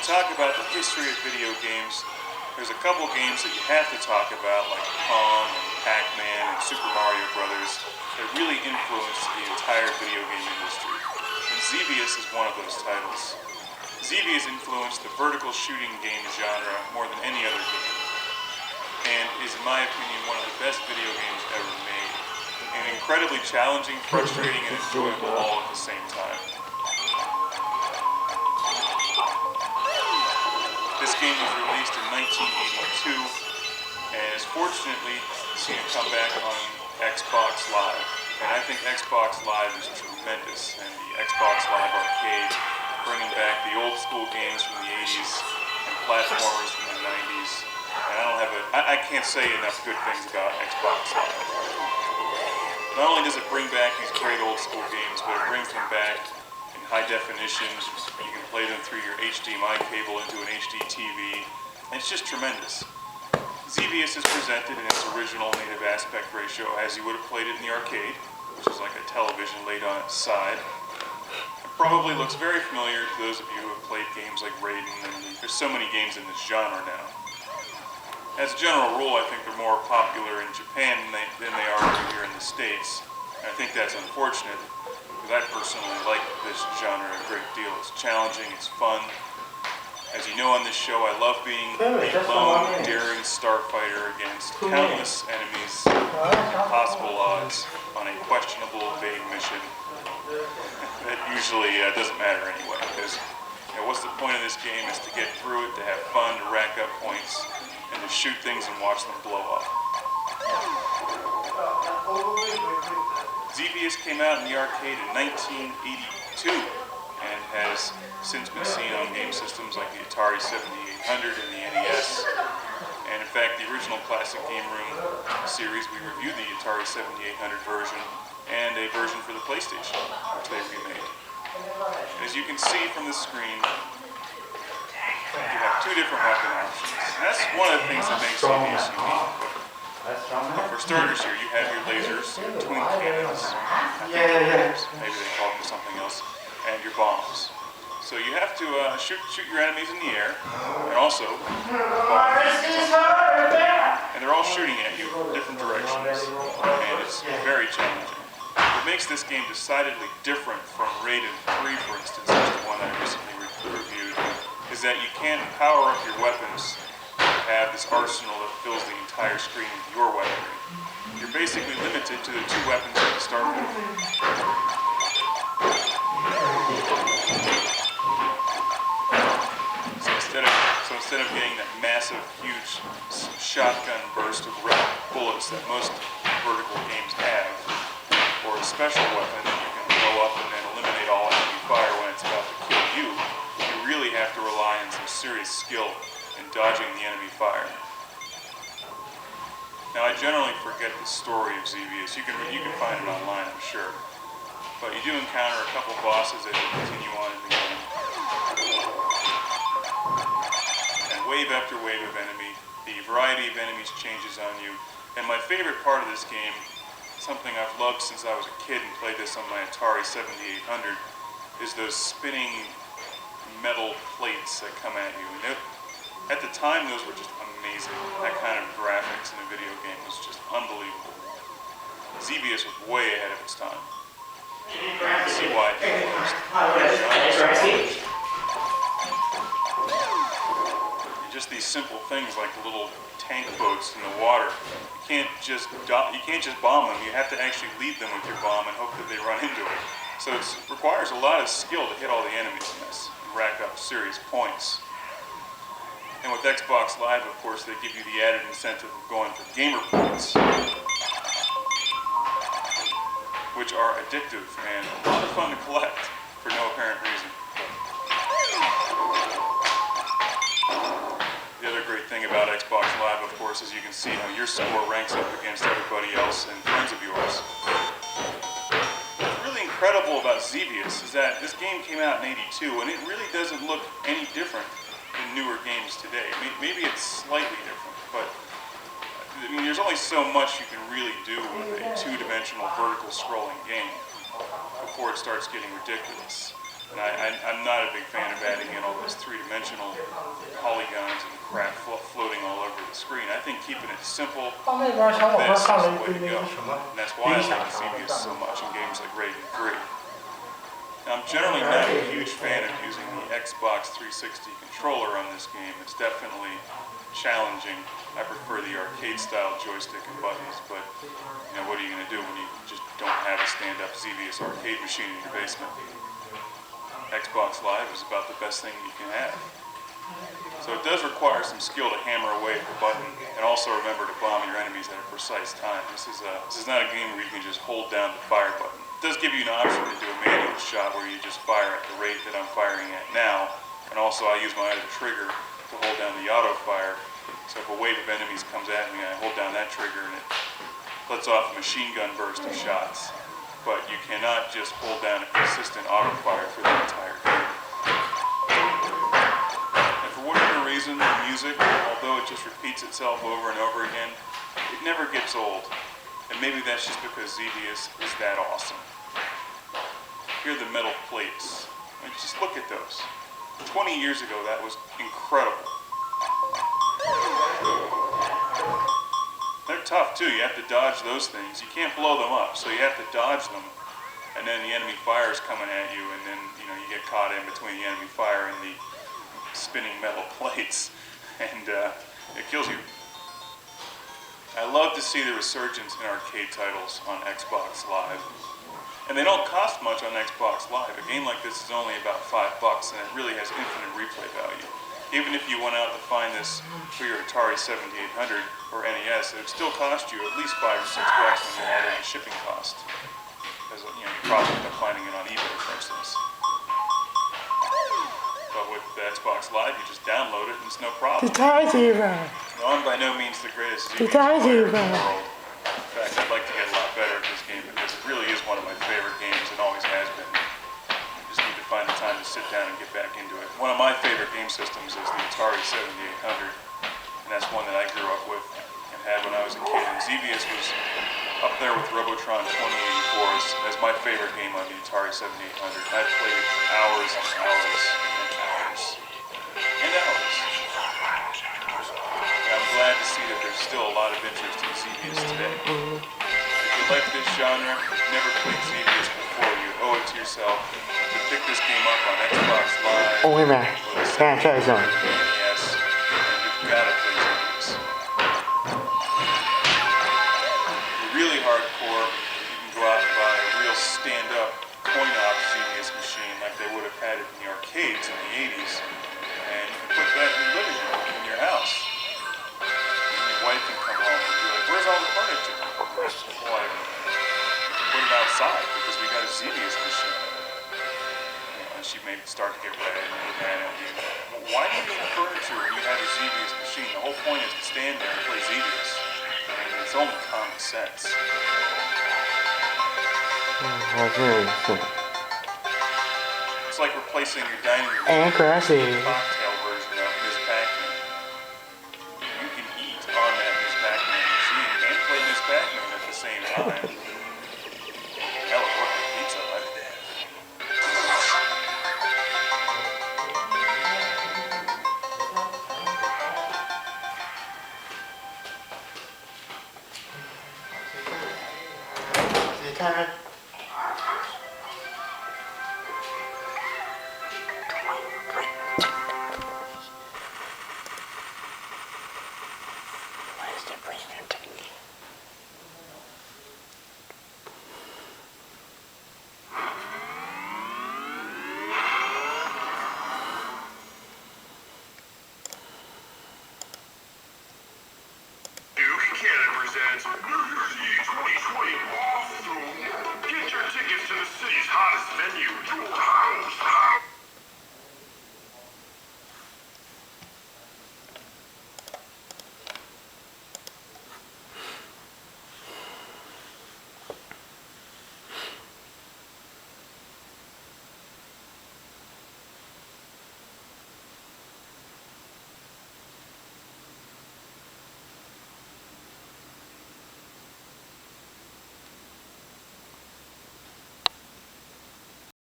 Talk about the history of video games, there's a couple games that you have to talk about, like Pong and Pac-Man and Super Mario Brothers, that really influenced the entire video game industry. And Xevious is one of those titles. Xevious influenced the vertical shooting game genre more than any other game, and is, in my opinion, one of the best video games ever made. And incredibly challenging, frustrating, and enjoyable all at the same time. This game was released in 1982 and has fortunately seen a comeback on Xbox Live. And I think Xbox Live is tremendous. And the Xbox Live Arcade, bringing back the old school games from the 80s and platformers from the 90s. And I can't say enough good things about Xbox Live. Not only does it bring back these great old school games, but it brings them back in high definition. You can play them through your HDMI cable into an HD TV, and it's just tremendous. Xevious is presented in its original native aspect ratio as you would have played it in the arcade, which is like a television laid on its side. It probably looks very familiar to those of you who have played games like Raiden, and there's so many games in this genre now. As a general rule, I think they're more popular in Japan than they are over here in the States, and I think that's unfortunate. I personally like this genre a great deal. It's challenging, it's fun. As you know on this show, I love being a lone, daring starfighter against countless enemies and impossible odds on a questionable, vague mission that usually doesn't matter anyway. Because what's the point of this game is to get through it, to have fun, to rack up points, and to shoot things and watch them blow up. Xevious came out in the arcade in 1982 and has since been seen on game systems like the Atari 7800 and the NES. And in fact, the original Classic Game Room series, we reviewed the Atari 7800 version and a version for the PlayStation, which they remade. As you can see from the screen, you have two different weapon options. And that's one of the things that makes Xevious unique. For starters here, you have your lasers, your twin cannons, maybe they call them something else, and your bombs. So you have to shoot your enemies in the air, and also and they're all shooting at you from different directions, and it's very challenging. What makes this game decidedly different from Raiden 3, for instance, which is one I recently reviewed, is that you can't power up your weapons have this arsenal that fills the entire screen with your weaponry. You're basically limited to the two weapons you can start with. So instead of getting that massive, huge shotgun burst of red bullets that most vertical games have, or a special weapon that you can blow up and then eliminate all enemy fire when it's about to kill you, you really have to rely on some serious skill in dodging the enemy fire. Now, I generally forget the story of Xevious. You can find it online, I'm sure. But you do encounter a couple bosses as you continue on in the game. And wave after wave of enemy. The variety of enemies changes on you. And my favorite part of this game, something I've loved since I was a kid and played this on my Atari 7800, is those spinning metal plates that come at you. And at the time, those were just amazing. That kind of graphics in a video game was just unbelievable. Xevious was way ahead of its time. You can see why it came first. And just these simple things like the little tank boats in the water. You can't just bomb them. You have to actually lead them with your bomb and hope that they run into it. So it requires a lot of skill to hit all the enemies in this and rack up serious points. And with Xbox Live, of course, they give you the added incentive of going for gamer points, which are addictive and a lot of fun to collect for no apparent reason. The other great thing about Xbox Live, of course, is you can see how your score ranks up against everybody else and friends of yours. What's really incredible about Xevious is that this game came out in '82 and it really doesn't look any different than newer games today. Maybe it's slightly different, but I mean, there's only so much you can really do with a two-dimensional vertical scrolling game before it starts getting ridiculous. And I'm not a big fan of adding in all those three-dimensional polygons and crap floating all over the screen. I think keeping it simple, this is the way to go. And that's why I like Xevious so much in games like Raiden 3. Now, I'm generally not a huge fan of using the Xbox 360 controller on this game. It's definitely challenging. I prefer the arcade-style joystick and buttons, but you know, what are you going to do when you just don't have a stand-up Xevious arcade machine in your basement? Xbox Live is about the best thing you can have. So it does require some skill to hammer away at the button, and also remember to bomb your enemies at a precise time. This is not a game where you can just hold down the fire button. It does give you an option to do a manual shot where you just fire at the rate that I'm firing at now, and also I use my other trigger to hold down the auto fire. So if a wave of enemies comes at me, I hold down that trigger and it lets off a machine gun burst of shots. But you cannot just hold down a consistent auto fire for the entire game. And for whatever reason, the music, although it just repeats itself over and over again, it never gets old. And maybe that's just because Xevious is that awesome. Here are the metal plates. I mean, just look at those. 20 years ago, that was incredible. They're tough too. You have to dodge those things. You can't blow them up, so you have to dodge them. And then the enemy fire is coming at you, and then you get caught in between the enemy fire and the spinning metal plates, and it kills you. I love to see the resurgence in arcade titles on Xbox Live. And they don't cost much on Xbox Live. A game like this is only about $5, and it really has infinite replay value. Even if you went out to find this for your Atari 7800 or NES, it would still cost you at least $5 or $6 when you add in the shipping cost. Because you probably end up finding it on eBay, for instance. But with the Xbox Live, you just download it and it's no problem. No, I'm by no means the greatest Xevious player in the world. In fact, I'd like to get a lot better at this game because it really is one of my favorite games and always has been. Just need to find the time to sit down and get back into it. One of my favorite game systems is the Atari 7800, and that's one that I grew up with and had when I was a kid. And Xevious was up there with Robotron 2084 as my favorite game on the Atari 7800. I played it for hours and hours and hours and hours. And I'm glad to see that there's still a lot of interest in Xevious today. If you like this genre, you've never played Xevious before, you owe it to yourself to pick this game up on Xbox Live or the NES, and you've got to play Xevious. If you're really hardcore, you can go out and buy a real stand-up coin-op Xevious machine like they would have had it in the arcades in the 80s, and you can put that in your living room, in your house. And your wife can come home and be like, "Where's all the furniture?" Well, I put it outside because we got a Xevious machine. And she may start to get red and mad at you. Well, why do you need furniture when you have a Xevious machine? The whole point is to stand there and play Xevious. I mean, it's only common sense. 好像也是。It's like replacing your dining room And with a crashing. cocktail version of Miss Pac-Man. You can eat on that Miss Pac-Man machine and play Miss Pac-Man at the same time. That would work with pizza, right?